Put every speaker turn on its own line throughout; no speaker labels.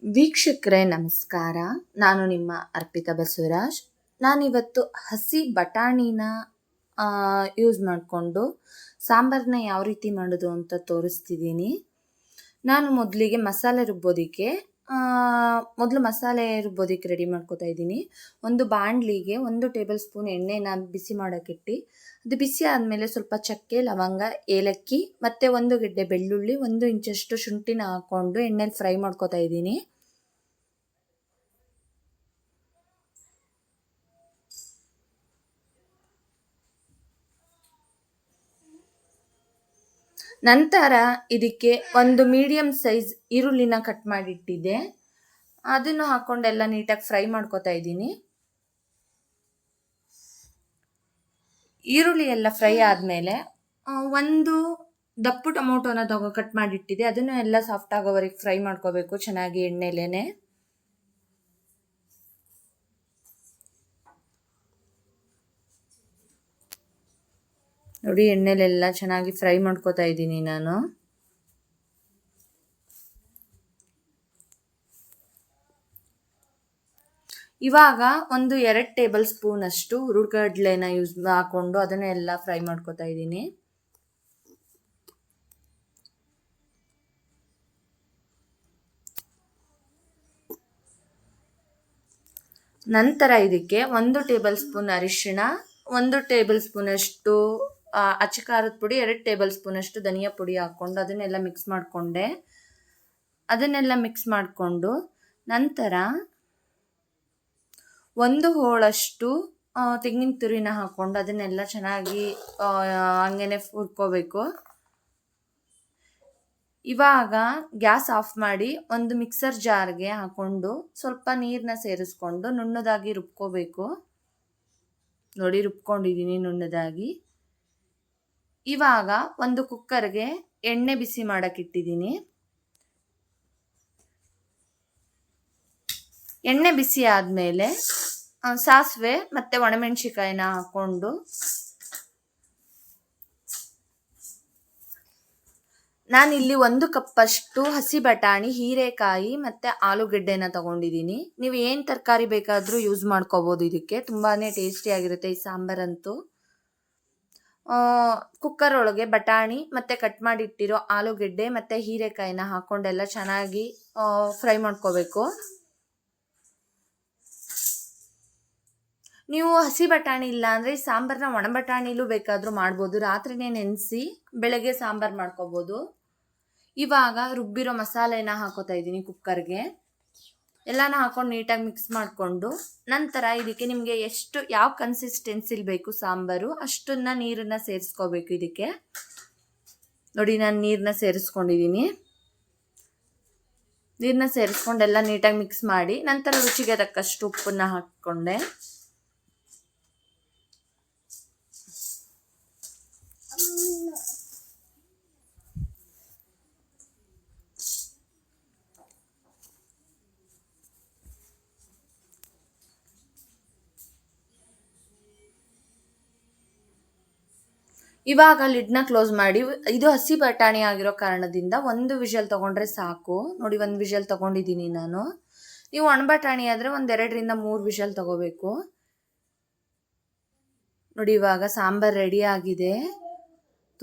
ವೀಕ್ಷಕರೇ ನಮಸ್ಕಾರ. ನಾನು ನಿಮ್ಮ ಅರ್ಪಿತಾ ಬಸವರಾಜ್. ನಾನಿವತ್ತು ಹಸಿ ಬಟಾಣಿನ ಯೂಸ್ ಮಾಡಿಕೊಂಡು ಸಾಂಬಾರನ್ನ ಯಾವ ರೀತಿ ಮಾಡೋದು ಅಂತ ತೋರಿಸ್ತಿದ್ದೀನಿ. ನಾನು ಮೊದಲಿಗೆ ಮಸಾಲೆ ರುಬ್ಬೋದಕ್ಕೆ ರೆಡಿ ಮಾಡ್ಕೋತಾ ಇದ್ದೀನಿ. ಒಂದು ಬಾಣಲಿಗೆ 1 ಟೇಬಲ್ ಸ್ಪೂನ್ ಎಣ್ಣೆನ ಬಿಸಿ ಮಾಡೋಕ್ಕಿಟ್ಟು, ಅದು ಬಿಸಿ ಆದಮೇಲೆ ಸ್ವಲ್ಪ ಚಕ್ಕೆ, ಲವಂಗ, ಏಲಕ್ಕಿ ಮತ್ತು 1 ಗೆಡ್ಡೆ ಬೆಳ್ಳುಳ್ಳಿ, 1 ಇಂಚಷ್ಟು ಶುಂಠಿನ ಹಾಕ್ಕೊಂಡು ಎಣ್ಣೆಲಿ ಫ್ರೈ ಮಾಡ್ಕೋತಾ ಇದ್ದೀನಿ. ನಂತರ ಇದಕ್ಕೆ 1 ಮೀಡಿಯಮ್ ಸೈಜ್ ಈರುಳ್ಳಿನ ಕಟ್ ಮಾಡಿಟ್ಟಿದ್ದೆ, ಅದನ್ನು ಹಾಕ್ಕೊಂಡೆಲ್ಲ ನೀಟಾಗಿ ಫ್ರೈ ಮಾಡ್ಕೋತಾ ಇದ್ದೀನಿ. ಈರುಳ್ಳಿ ಎಲ್ಲ ಫ್ರೈ ಆದಮೇಲೆ 1 ದಪ್ಪು ಟೊಮೊಟೊನ ಕಟ್ ಮಾಡಿಟ್ಟಿದ್ದೆ, ಅದನ್ನು ಎಲ್ಲ ಸಾಫ್ಟ್ ಆಗೋವರೆಗೆ ಫ್ರೈ ಮಾಡ್ಕೋಬೇಕು ಚೆನ್ನಾಗಿ ಎಣ್ಣೆಲೇನೆ. ನೋಡಿ, ಎಣ್ಣೆಲೆಲ್ಲ ಚೆನ್ನಾಗಿ ಫ್ರೈ ಮಾಡ್ಕೋತಾ ಇದ್ದೀನಿ ನಾನು. ಇವಾಗ 2 ಟೇಬಲ್ ಸ್ಪೂನ್ ಅಷ್ಟು ಹುರುಗಡ್ಲೆನ ಹಾಕೊಂಡು ಅದನ್ನ ಎಲ್ಲ ಫ್ರೈ ಮಾಡ್ಕೋತಾ ಇದ್ದೀನಿ. ನಂತರ ಇದಕ್ಕೆ 1 ಟೇಬಲ್ ಸ್ಪೂನ್ ಅರಿಶಿಣ, 1 ಟೇಬಲ್ ಸ್ಪೂನ್ ಅಷ್ಟು ಅಚ್ಚ ಖಾರದ ಪುಡಿ, 2 ಟೇಬಲ್ ಸ್ಪೂನ್ ಅಷ್ಟು ಧನಿಯಾ ಪುಡಿ ಹಾಕ್ಕೊಂಡು ಅದನ್ನೆಲ್ಲ ಮಿಕ್ಸ್ ಮಾಡಿಕೊಂಡು ನಂತರ 1 ಹೋಳಷ್ಟು ತೆಂಗಿನ ತುರಿನ ಹಾಕ್ಕೊಂಡು ಅದನ್ನೆಲ್ಲ ಚೆನ್ನಾಗಿ ಹಂಗೇನೆ ಹುರ್ಕೋಬೇಕು. ಇವಾಗ ಗ್ಯಾಸ್ ಆಫ್ ಮಾಡಿ ಒಂದು ಮಿಕ್ಸರ್ ಜಾರ್ಗೆ ಹಾಕ್ಕೊಂಡು ಸ್ವಲ್ಪ ನೀರನ್ನ ಸೇರಿಸ್ಕೊಂಡು ನುಣ್ಣದಾಗಿ ರುಬ್ಕೋಬೇಕು. ನೋಡಿ, ರುಬ್ಕೊಂಡಿದ್ದೀನಿ ನುಣ್ಣದಾಗಿ. ಇವಾಗ ಒಂದು ಕುಕ್ಕರ್ಗೆ ಎಣ್ಣೆ ಬಿಸಿ ಮಾಡೋಕ್ಕಿಟ್ಟಿದ್ದೀನಿ. ಎಣ್ಣೆ ಬಿಸಿ ಆದಮೇಲೆ ಸಾಸಿವೆ ಮತ್ತು ಒಣಮೆಣಸಿಕಾಯಿನ ಹಾಕ್ಕೊಂಡು ನಾನಿಲ್ಲಿ 1 ಕಪ್ಪಷ್ಟು ಹಸಿ ಬಟಾಣಿ, ಹೀರೆಕಾಯಿ ಮತ್ತು ಆಲೂಗೆಡ್ಡೆನ ತಗೊಂಡಿದ್ದೀನಿ. ನೀವು ಏನು ತರಕಾರಿ ಬೇಕಾದರೂ ಯೂಸ್ ಮಾಡ್ಕೋಬೋದು. ಇದಕ್ಕೆ ತುಂಬಾ ಟೇಸ್ಟಿಯಾಗಿರುತ್ತೆ ಈ ಸಾಂಬಾರಂತೂ. ಕುಕ್ಕರ್ ಒಳಗೆ ಬಟಾಣಿ ಮತ್ತು ಕಟ್ ಮಾಡಿಟ್ಟಿರೋ ಆಲೂಗೆಡ್ಡೆ ಮತ್ತು ಹೀರೆಕಾಯಿನ ಹಾಕ್ಕೊಂಡೆಲ್ಲ ಚೆನ್ನಾಗಿ ಫ್ರೈ ಮಾಡ್ಕೋಬೇಕು. ನೀವು ಹಸಿ ಬಟಾಣಿ ಇಲ್ಲ ಅಂದರೆ ಈ ಸಾಂಬಾರನ್ನ ಒಣ ಬಟಾಣಿಲೂ ಬೇಕಾದರೂ ಮಾಡ್ಬೋದು. ರಾತ್ರಿನೇ ನೆನೆಸಿ ಬೆಳಗ್ಗೆ ಸಾಂಬಾರು ಮಾಡ್ಕೋಬೋದು. ಇವಾಗ ರುಬ್ಬಿರೋ ಮಸಾಲೆನ ಹಾಕೋತಾ ಇದ್ದೀನಿ ಕುಕ್ಕರ್ಗೆ. ಎಲ್ಲನೂ ಹಾಕೊಂಡು ನೀಟಾಗಿ ಮಿಕ್ಸ್ ಮಾಡಿಕೊಂಡು ನಂತರ ಇದಕ್ಕೆ ನಿಮಗೆ ಯಾವ ಕನ್ಸಿಸ್ಟೆನ್ಸಿಲಿ ಬೇಕು ಸಾಂಬಾರು ಅಷ್ಟನ್ನು ನೀರನ್ನು ಸೇರಿಸ್ಕೋಬೇಕು. ಇದಕ್ಕೆ ನೋಡಿ, ನಾನು ನೀರನ್ನ ಸೇರಿಸ್ಕೊಂಡಿದ್ದೀನಿ. ನೀರನ್ನ ಸೇರಿಸ್ಕೊಂಡೆಲ್ಲ ನೀಟಾಗಿ ಮಿಕ್ಸ್ ಮಾಡಿ ನಂತರ ರುಚಿಗೆ ತಕ್ಕಷ್ಟು ಉಪ್ಪನ್ನು ಹಾಕ್ಕೊಂಡೆ. ಇವಾಗ ಲಿಡ್ನ ಕ್ಲೋಸ್ ಮಾಡಿ, ಇದು ಹಸಿ ಬಟಾಣಿ ಆಗಿರೋ ಕಾರಣದಿಂದ 1 ವಿಷಲ್ ತೊಗೊಂಡ್ರೆ ಸಾಕು. ನೋಡಿ, 1 ವಿಷಲ್ ತೊಗೊಂಡಿದ್ದೀನಿ ನಾನು. ನೀವು ಒಣ ಬಟಾಣಿ ಆದರೆ 2 ರಿಂದ 3 ವಿಷಲ್ ತೊಗೋಬೇಕು. ನೋಡಿ, ಇವಾಗ ಸಾಂಬಾರು ರೆಡಿ ಆಗಿದೆ.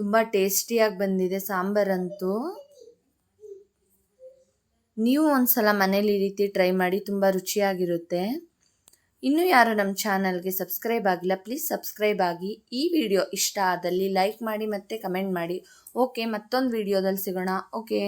ತುಂಬ ಟೇಸ್ಟಿಯಾಗಿ ಬಂದಿದೆ ಸಾಂಬಾರಂತೂ. ನೀವು ಒಂದ್ಸಲ ಮನೇಲಿ ಈ ರೀತಿ ಟ್ರೈ ಮಾಡಿ, ತುಂಬ ರುಚಿಯಾಗಿರುತ್ತೆ. ಇನ್ನೂ ಯಾರು ನಮ್ಮ ಚಾನಲ್ಗೆ ಸಬ್ಸ್ಕ್ರೈಬ್ ಆಗಿಲ್ಲ, ಪ್ಲೀಸ್ ಸಬ್ಸ್ಕ್ರೈಬ್ ಆಗಿ. ಈ ವಿಡಿಯೋ ಇಷ್ಟ ಆದಲ್ಲಿ ಲೈಕ್ ಮಾಡಿ ಮತ್ತು ಕಮೆಂಟ್ ಮಾಡಿ. ಓಕೆ, ಮತ್ತೊಂದು ವಿಡಿಯೋದಲ್ಲಿ ಸಿಗೋಣ. ಓಕೆ.